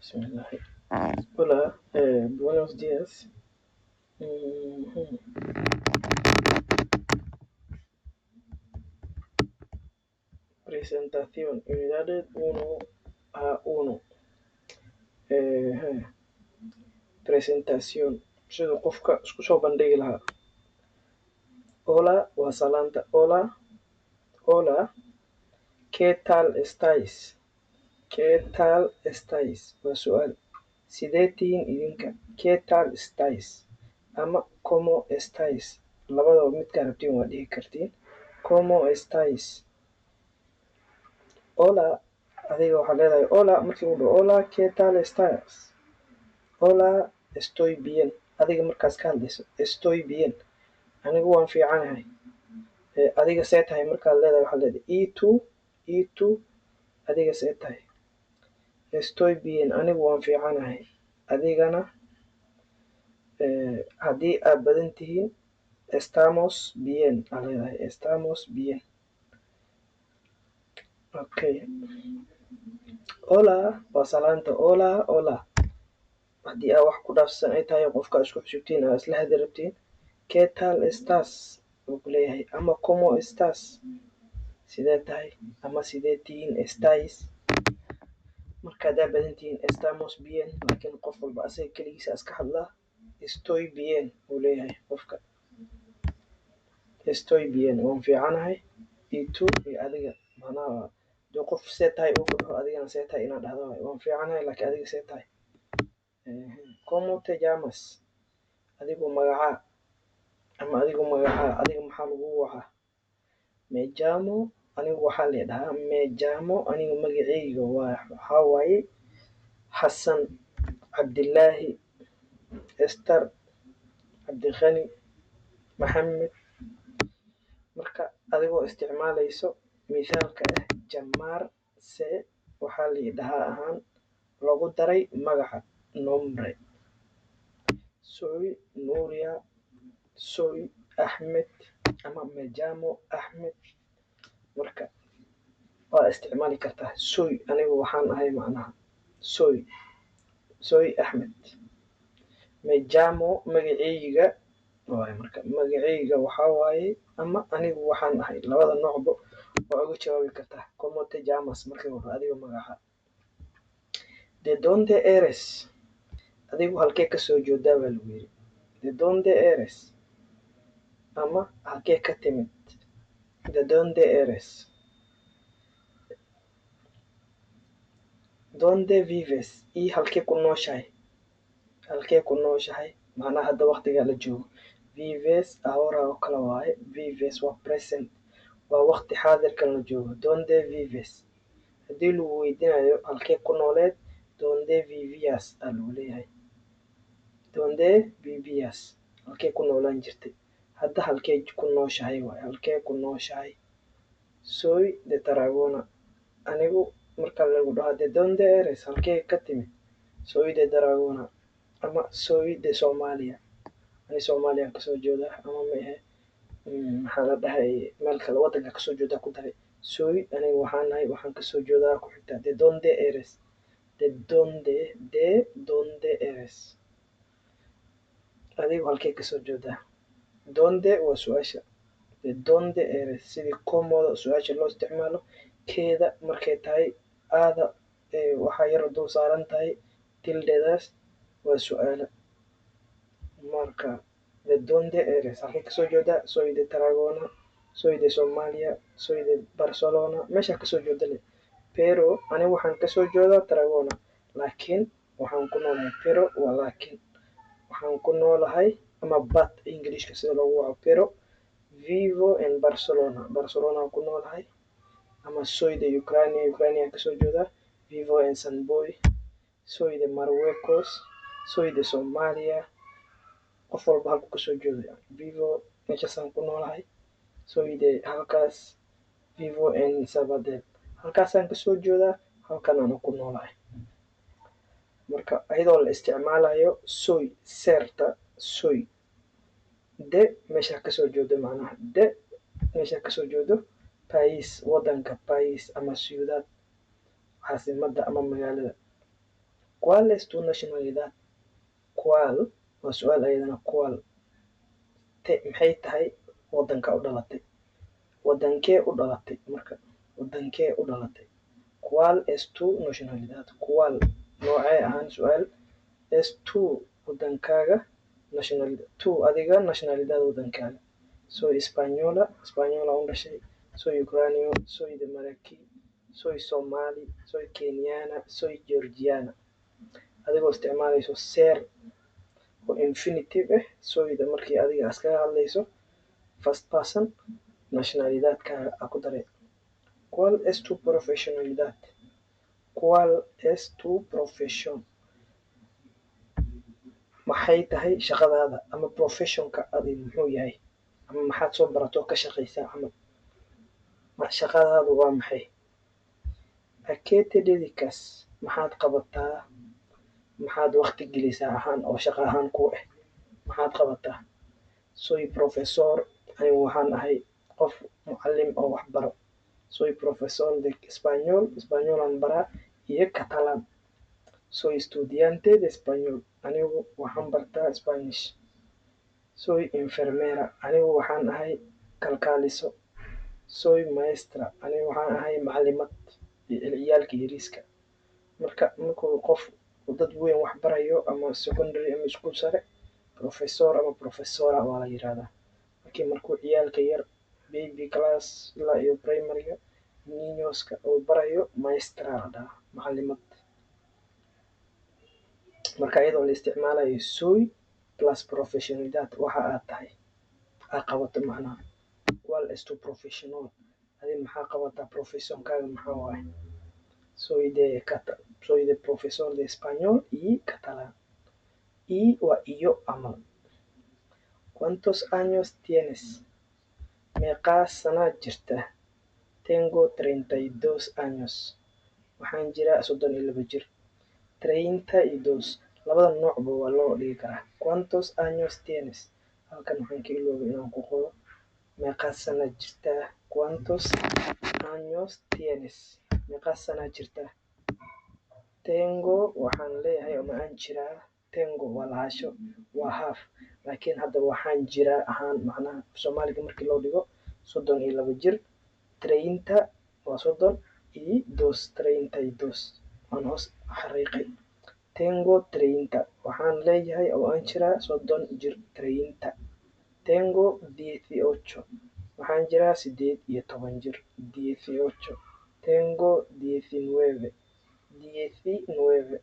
Bismillah. Hola, buenos días. Ujú. Presentación, unidades 1 a 1. Presentación, sida qofka isku soo bandhigi lahaa. Hola waa salaanta. Hola, hola, ¿qué tal estáis? ¿Qué tal estáis? Waa su'aal. Sidee tihiin idinka? ¿Qué tal estáis? Ama ¿cómo estáis? Labadaba midkaa rabtiin waa dhihi kartiin. ¿Cómo estáis? Hola, adiga waxaa leedahay hola markii uu dhaho hola, ¿qué tal estás? Hola, estoy bien. Adiga markaas ka hadlayso estoy bien, anigu waan fiicanahay. Adiga see tahay markaad leedahay waxaa leedahay itu adiga see tahay. Estoy bien, anigu waan fiicanahay. Adigana haddii aad badan tihiin estamos bien aa leedahay estamos bien. Okay. Hola waa salaanta. Hola, hola. Haddii aa wax ku dhaafsan ay tahay qofka isku xusubtiin aa isla hadi rabtiin. ¿Qué tal estás? Wuu ku leeyahay. Ama ¿cómo estás? Sidee tahay? Ama sidee tihiin estáis? Marka haddaa badan tihiin estamos bien, laakiin qof walba asaga keligiisa iska hadlaa. Estoy bien wuu leeyahay qofka. Estoy bien waan fiicanahay. Itu iyo adiga macnaha haduu qof see tahay uu ku dhaho adigana see tahay inaad dhahdo waaye. Waan fiicanahay laakiin adiga see tahay. ¿Cómo te llamas? Adigu magacaa ama adigu magacaa adiga maxaa lagugu wacaa? Me llamo anigu waxaa ladhahaa me llamo aniga magaceyga waxaa waaye Xasan Cabdilaahi Esther Cabdiqani Maxamed. Marka adigoo isticmaalayso mithaalka ah Jamaar se waxaa ladhahaa ahaan lagu daray magaca nombre. Soy Nuria, soy Axmed ama me llamo Axmed. Marka waa isticmaali kartaa soy anigu waxaan ahay macnaha soy Axmed. Me llamo magaceyga waaye marka magaceyga waxaa waaye ama anigu waxaan ahay. Labada noocba waa uga jawaabi kartaa. ¿Cómo te llamas? markii uu dhaho adiga magacaa. ¿De dónde eres? Adigu halkee kasoo jeedaa baa lagu yiri. ¿De dónde eres? ama halkee ka timid. ¿De dónde eres? ¿Dónde vives? iyo halkee ku nooshahay. Halkee ku nooshahay macnaha hadda waqtigaa la joogo. Vives ahora oo kale waaye. Vives waa present, waa waqti xaadirkan la joogo. ¿Dónde vives? haddii lagu weydiinayo halkee ku nooleed ¿Dónde vivías? aa lagu leeyahay. ¿Dónde vivías? halkee ku noolaan jirtay. Hadda halkee ku nooshahay waaye. Halkee ku nooshahay. Soy de Tarragona. Anigu marka lagu dhaho ¿De dónde eres? halkee ka timid. Soy de Tarragona ama soy de Somalia. Ani Soomaaliyaan kasoo jeedaa ama mehe maxaa la dhahay meel kale wadanka kasoo jeedaa ku daray. Soy anigu waxaan ahay waxaan kasoo jeedaa ku xigtaa. ¿De dónde eres? ¿De dónde eres? adigu halkee kasoo jeedaa. ¿Dónde waa su-aasha. ¿De dónde eres? sidii cómoda su-aasha loo isticmaalo. Keeda markay tahay aada waxaa yar dul saaran tahay tildedaas waa su-aala. Marka ¿de dónde eres? halkee kasoo jeedaa. Soy de Tarragona, soy de Somalia, soy de Barcelona. meeshaa kasoo jeeda leh. Pero anigu waxaan kasoo jeedaa Tarragona, laakiin waxaan ku noolahay. Pero waa laakiin waxaan ku noolahay ama but Englishka sida loogu waco. Pero vivo en Barcelona. Barcelona aan ku noolahay. ama soy de Ukraine. Ukraine aan kasoo jeedaa. Vivo en Sanboy. Soy de Marruecos. Soy de Somalia. qof walba halku kasoo jeedo. Vivo meeshaasaan ku noolahay. Soy de halkaas. Vivo en Sabadell. halkaasaan kasoo jeedaa. halkan aan ku noolahay. marka ayadoo la isticmaalayo soy serta soy. De meeshaa kasoo jeedo macnaha. De meeshaa kasoo jeedo. Pais wadanka pais ama ciudad caasimada ama magaalada. ¿Cuál es tu nationalidad? Kual waa su-aal ayadana. Kual maxay tahay wadanka u dhalatay? Wadankee u dhalatay marka? Wadankee u dhalatay? ¿Cuál es tu nationalidad? Kual noocee ahaan su-aal. Es tu wadankaaga. Nationalidad tu adiga nationalidad wadankaaga. Soy española, española u dhashay. Soy ucranio, soy de maraki, soy somali, soy kenyana, soy georgiana. adigoo isticmaalayso ser oo infinitive soyda markii adiga iskaga hadlayso first person nationalidadkaaga a ku daray. ¿Cuál es tu profesionalidad? ¿Cuál es tu profesión? maxay tahay shaqadaada ama professionka adi muxuu yahay ama maxaad soo barato ka shaqaysaa camal. shaqadaadu waa maxay? ¿A qué te dedicas? maxaad qabataa? maxaad waqti gelisaa ahaan oo shaqo ahaan ku maxaad qabataa? Soy profesor, anigu waxaan ahay qof mucallim oo wax baro. Soy profesor de español, españolan baraa iyo catalan. Soy estudiante de español, anigu waxaan bartaa Spanish. Soy enfermera, anigu waxaan ahay kalkaaliso. Soy maestra, anigu waxaan ahay macallimad ciyaalka yariiska. markuu qof dad weyn wax barayo ama secondary ama iskuul sare, professor ama professora waa la yiraahdaa. markuu ciyaalka yar baby class ilaa iyo primaryga niñoska uu barayo maestra la dhahaa, macallimad. marka iyadoo la isticmaalayo soy plus professionalidad waxa aad tahay aad qabato macnaha. ¿Cuál es tu profesional? adi maxaa qabataa? professionkaaga maxaa waaye? soy de profesor de español y catalán. Y waa iyo amal. ¿Cuántos años tienes? meeqaa sanaa jirta? Tengo 32 años. waxaan jiraa 32 jir. 32 labada noocba waa loo dhigi karaa. ¿Cuántos años tienes? halkan waxaan ka iloobay inaan ku qoro meeqaa sana jirtaa. ¿Cuántos años tienes? meeqaa sanaa jirtaa? Tengo waxaan leeyahay ama aan jiraa. Tengo waa lahasho, waa half, laakiin hadda waxaan jiraa ahaan macnaha soomaaliga markii loo dhigo 32 jir. 30 waa 30 iyo 32 waan hoos xariiqay. Tengo 30 waxaan leeyahay oo aan jiraa 30 jir. 30 tengo 18 waxaan jiraa 18 jir. 18 tengo 19 19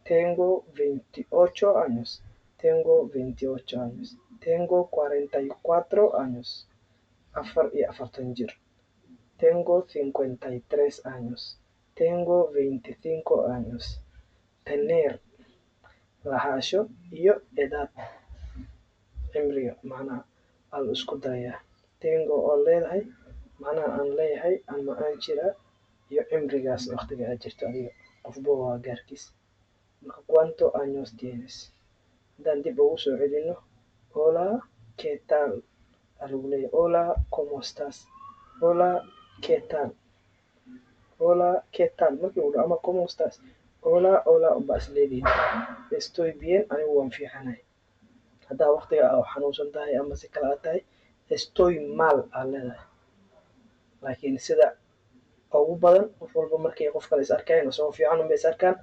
tengo 28 años. Tengo 28 años. Tengo 44 años. 44 jir. Tengo 53 años. Tengo 25 años. Tener lahasho iyo edad cimriga macnaha aa la isku darayaa. Tengo oo leedahay macnaha aan leeyahay ama aan jiraa iyo cimrigaas waqtiga aad jirto adiga qofba waa gaarkiis. marka ¿cuánto años tienes? haddaan dib ugu soo celino hola ¿qué tal? aa lagu leeyahay hola ¿cómo estás? hola ¿qué tal? hola ¿qué tal? markii uu dhaho ama ¿cómo estás? hola hola unbaa is leedihiin. estoy bien anigu waan fiicanahay. haddaa waqtiga aa xanuunsan tahay ama si kale aad tahay estoy mal aa leedahay. laakiin sida ugu badan qof walba markay qof kale is arkayaan isagoo fiican unbay is arkaan.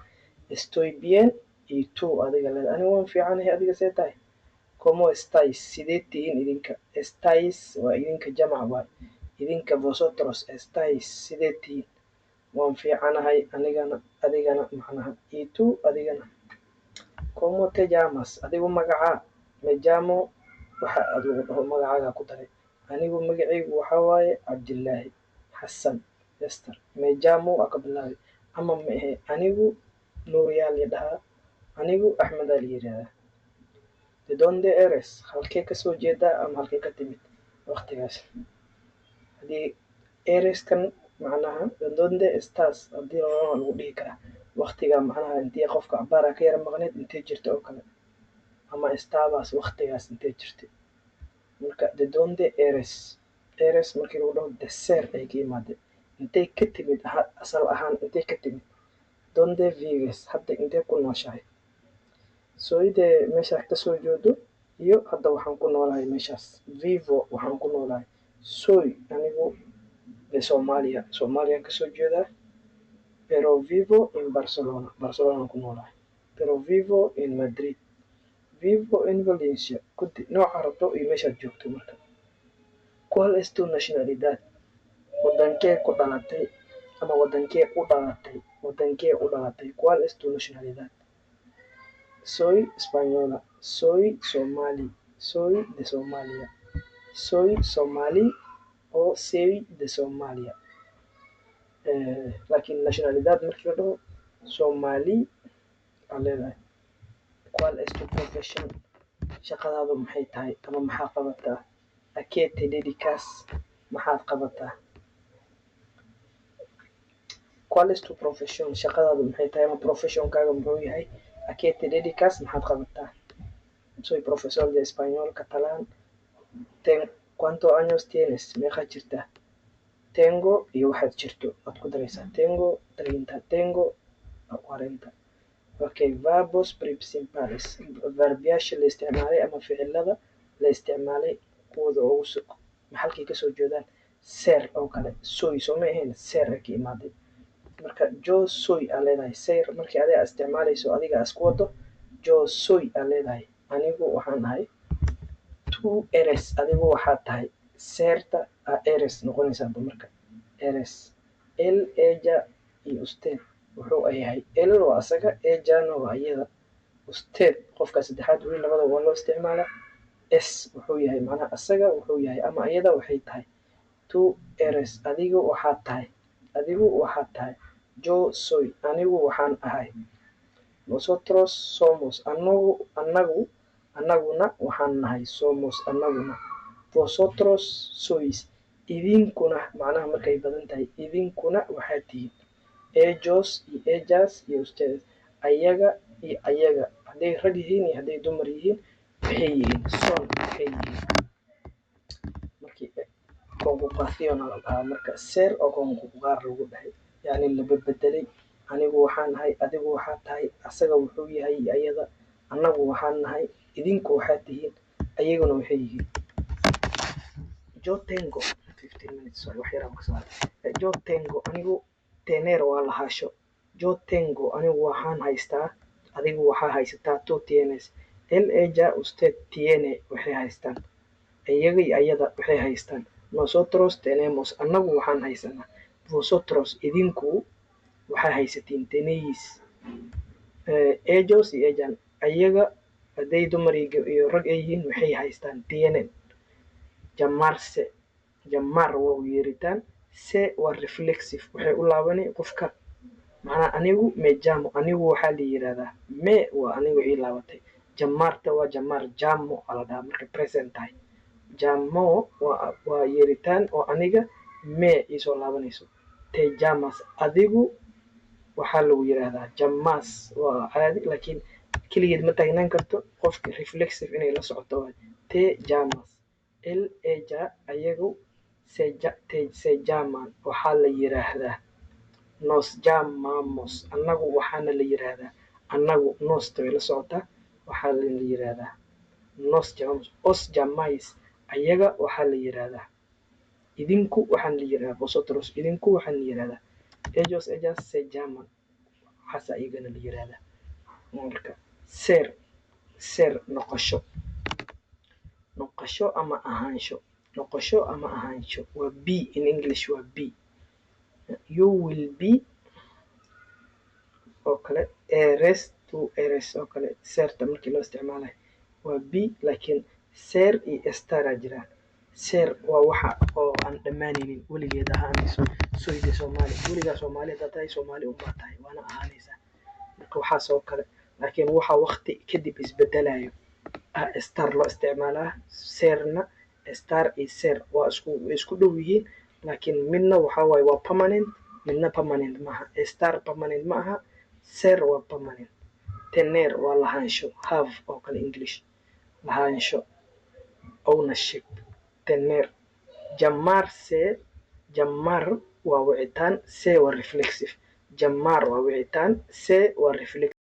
estoy bien iyo tu adiga leedahay. anigu waan fiicanahay adiga see tahay? ¿Cómo estáis? sidee tihiin idinka? estáis waa idinka jamac waay. idinka vosotros estáis sidee tihiin? waan fiicanahay anigana adigana macnaha. iyo tu adigana. ¿Cómo te llamas? adigu magacaa? me llamo waxa aad lagu dhaho magacaaga ku daray. anigu magacaygu waxaa waaye cabdillaahi xasan ester. me llamo aa ka bilaabay ama maehe anigu nuuriyaa la dhahaa. anigu axmed aa la yiraahdaa. de donde eres? halkee kasoo jeedaa ama halkee ka timid waqtigaas. haddii ereskan macnaha de donde estás haddii labadaba lagu dhihi karaa waqtiga macnaha intii qofka cabaara ka yara maqneed intee jirta oo kale ama estabas waqtigaas intee jirtay. marka de donde eres? eres markii lagu dhaho de ser ay ka imaadeen intay ka timid asal ahaan intay ka timid. donde vives hadda intee ku nooshahay. Soy de meesha kasoo jeedo iyo hadda waxaan ku noolahay meeshaas. Vivo waxaan ku noolahay. Soy anigu de Soomaaliya Soomaaliyaan kasoo jeedaa. Pero vivo en Barcelona Barcelonaan ku noolahay. Pero vivo en Madrid. Vivo en Valencia. Kudi nooca rabto iyo meeshaad joogto marka. ¿Cuál es tu nacionalidad? Wadankee ku dhalatay ama wadankee u dhalatay. Wadankee u dhalatay. ¿Cuál es tu nacionalidad? Soy española. Soy somali. Soy de Somalia. Soy somali o soy de Somalia. Laakiin nationalidad markii la dhaho Somali aa leedahay. ¿Cuál es tu profession? Shaqadaadu maxay tahay ama maxaa qabataa? ¿A qué te dedicas? Maxaad qabataa? ¿Cuál es tu profession? Shaqadaadu maxay tahay ama professionkaaga muxuu yahay? ¿A qué te dedicas? Maxaad qabataa? Soy profesor de español catalán. ¿Cuántos años tienes? Meeqa jirta? Tengo iyo waxaad jirto waad ku daraysaa. Tengo 30. Tengo 40. Okay, verbos principales. Verbiyaasha la isticmaalay ama ficilada la isticmaalay kuwooda ugu maxalkay kasoo jeedaan. Ser oo kale. Soy soo ma ahayn ser ka imaaday. Marka yo soy aa leedahay. Ser markii adiga isticmaalayso adiga isku wado yo soy aa leedahay. Anigu waxaan ahay. Tu eres adigu waxaad tahay. Serta a eres noqonaysaa marka. Eres. El, ella iyo usted wuxuu yahay. El waa asaga, ejana waa iyada. Usted qofka saddexaad weli labada waa loo isticmaalaa. Es wuxuu yahay macnaha asaga wuxuu yahay ama iyada waxay tahay. Tu eres adigu waxaad tahay. Adigu waxaad tahay. Yo soy anigu waxaan ahay. Nosotros somos annaguna waxaan nahay. Somos annaguna. Vosotros sois idinkuna macnaha markay badan tahay idinkuna waxaad tihiin. Ellos y ellas iyo ustedes. Ayaga iyo ayaga. Hadday rag yihiin iyo hadday dumar yihiin waxay yihiin. Son waxay yihiin. Markii conjugación la dhahaa marka ser oo conjugar lagu dhahay. Yani la beddelay. Anigu waxaan nahay adigu waxaad tahay asaga wuxuu yahay ayada annagu waxaan nahay idinku waxaad tihiin ayaguna waxay yihiin. Yo tengo 15 minutes sorry wax yaraan kasoo hadlay. Yo tengo anigu tener waa lahaasho. Yo tengo anigu waxaan haystaa adigu waxaa haysataa. Tu tienes. El, ella, usted tiene waxay haystaan. Iyaga iyo ayada waxay haystaan. Nosotros tenemos annagu waxaan haysanaa. Vosotros idinku waxaa haysatiin. Tenéis. Ellos y ellas ayaga hadday dumar iyo rag ay yihiin waxay haystaan. Tienen. Llamarse. Llamar waa u yeeritaan. Se waa reflexive waxay u laabanay qofka macnaha anigu me llamo anigu waxaa la yiraahdaa. Me waa anigu ii laabatay. Llamarta waa llamar. Llamo aa la dhahaa markay present tahay. Llamo waa yeeritaan oo aniga me iisoo laabanayso. Te llamas adigu waxaa lagu yiraahdaa. Llamas waa caadi laakiin keligeed ma taagnaan karto qofka reflexive inay la socoto waay. Te llamas. El, ella ayagu se llaman waxaa la yiraahdaa. Nos llamamos annagu waxaana la yiraahdaa. Annagu nosta way la socotaa waxaa la yiraahdaa. Nos llamamos. Os llamáis ayaga waxaa la yiraahdaa. Idinku waxaan la yiraahdaa. Vosotros idinku waxaan la yiraahdaa. Ellos ellas se llaman waxaasa iyagana la yiraahdaa. Marka ser noqosho. Noqosho ama ahaansho. Noqosho ama ahaansho waa be in English waa be. You will be oo kale. Eres tu eres oo kale. Serta markii loo isticmaalayo waa be laakiin ser iyo estar aa jiraan. Ser waa waxa oo aan dhammaanaynin weligeed ahaanayso. Soy de Soomaali weligaa Soomaali haddaad tahay Soomaali unbaa tahay waana ahaanaysaa. Marka waxaas oo kale laakiin waxa waqti kadib isbedelayo estar loo isticmaalaa. Serna estar iyo ser waa isku dhow yihiin laakiin midna waxaa waaye waa permanent midna permanent maaha. Estar permanent ma aha. Ser waa permanent. Tener waa lahaansho. Have oo kale English lahaansho. Ownership. Tener. Llamarse llamar waa wicitaan. Se waa reflexive. Llamar waa wicitaan. See waa reflection.